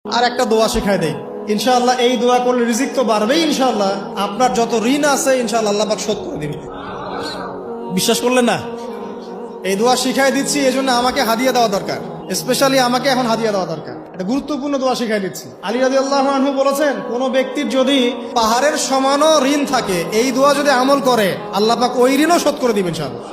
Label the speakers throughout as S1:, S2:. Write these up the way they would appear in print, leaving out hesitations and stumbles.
S1: আর একটা দোয়া শিখায় দেই, ইনশাআল্লাহ এই দোয়া করলে রিজিক তো বাড়বেই ইনশাআল্লাহ, আপনার যত ঋণ আছে ইনশাআল্লাহ আল্লাহ পাক শোধ করে দিবে। বিশ্বাস করলেন না? এই দোয়া শিখাই দিচ্ছি, এই জন্য আমাকে হাদিয়া দেওয়া দরকার, স্পেশালি আমাকে এখন হাদিয়া দেওয়া দরকার। এটা গুরুত্বপূর্ণ দোয়া শিখাই দিচ্ছি। আলী রাদিয়াল্লাহু আনহু বলেছেন, কোন ব্যক্তির যদি পাহাড়ের সমানও ঋণ থাকে, এই দোয়া যদি আমল করে আল্লাহ পাক ওই ঋণও শোধ করে দিবেন ইনশাআল্লাহ।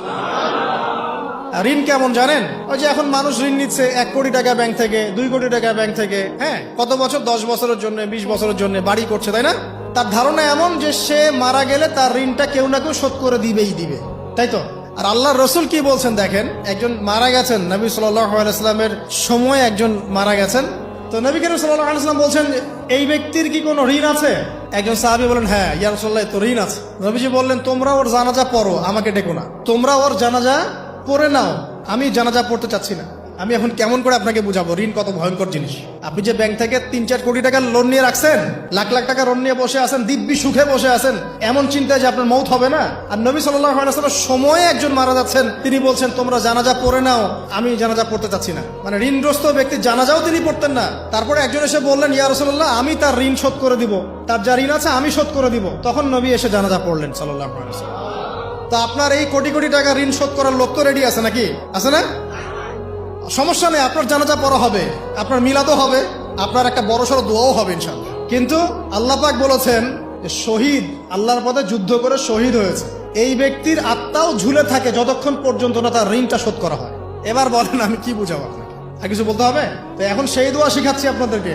S1: ঋণ কেমন জানেন? ওই যে এখন মানুষ ঋণ নিচ্ছে 1 কোটি টাকা ব্যাংক থেকে, 2 কোটি টাকা ব্যাংক থেকে, হ্যাঁ, কত বছর, 10 বছরের জন্য, 20 বছরের জন্য বাড়ি করছে, তাই না? তার ধারণা এমন যে সে মারা গেলে তার ঋণটা কেউ না কেউ শোধ করে দিবেই দিবে, তাই তো? আর আল্লাহর রসুল কি বলছেন দেখেন, একজন মারা গেছেন, নবী সাল্লাল্লাহু আলাইহি ওয়াসাল্লামের সময় একজন মারা গেছেন। তো নবী করিম সাল্লাল্লাহু আলাইহি ওয়াসাল্লাম বলছেন, এই ব্যক্তির কি কোনো ঋণ আছে? একজন সাহাবী বলেন, হ্যাঁ ইয়া রাসূলুল্লাহ, তো ঋণ আছে। নবীজি বললেন, তোমরা ওর জানাজা পড়ো, আমাকে ডেকো না। তোমরা ওর জানাজা পড়ে নাও, আমি জানাজা পড়তে চাচ্ছি না। আমি এখন কেমন করে আপনাকে বুঝাবো ঋণ কত ভয়ঙ্কর জিনিস? আপনি যে ব্যাংক থেকে 3-4 কোটি টাকার লোন নিয়ে রাখছেন, লাখ লাখ টাকা লোন নিয়ে বসে আছেন, দিব্যি সুখে বসে আছেন, এমন চিন্তায় যে আপনার মৌত হবে না। আর নবী সাল্লাল্লাহু আলাইহি ওয়াসাল্লাম সময়ে একজন মারা যাচ্ছেন, তিনি বলছেন তোমরা জানাজা পড়ে নাও, আমি জানাজা পড়তে চাচ্ছি না। মানে ঋণগ্রস্ত ব্যক্তির জানাজাও তিনি পড়তেন না। তারপরে একজন এসে বললেন, ইয়া রাসূলুল্লাহ, আমি তার ঋণ শোধ করে দিব, তার যা ঋণ আছে আমি শোধ করে দিব। তখন নবী এসে জানাজা পড়লেন সাল্লাল্লাহু আলাইহি ওয়াসাল্লাম। তো আপনার এই কোটি কোটি টাকা ঋণ শোধ করার লোক তো রেডি আছে নাকি? আছে না? সমস্যা নেই, আপনার জানাজা পড়া হবে, আপনার মিলাদও হবে, আপনার একটা বড়সড় দোয়াও হবে ইনশাআল্লাহ। কিন্তু আল্লাহ পাক বলেছেন যে শহীদ, আল্লাহর পথে যুদ্ধ করে শহীদ হয়েছে, এই ব্যক্তির আত্মাও ঝুলে থাকে যতক্ষণ পর্যন্ত না তার ঋণটা শোধ করা হয়। এবার বলেন আমি কি বুঝাবো আপনাকে? আর কিছু বলতে হবে? তো এখন সেই দোয়া শিখাচ্ছি আপনাদেরকে।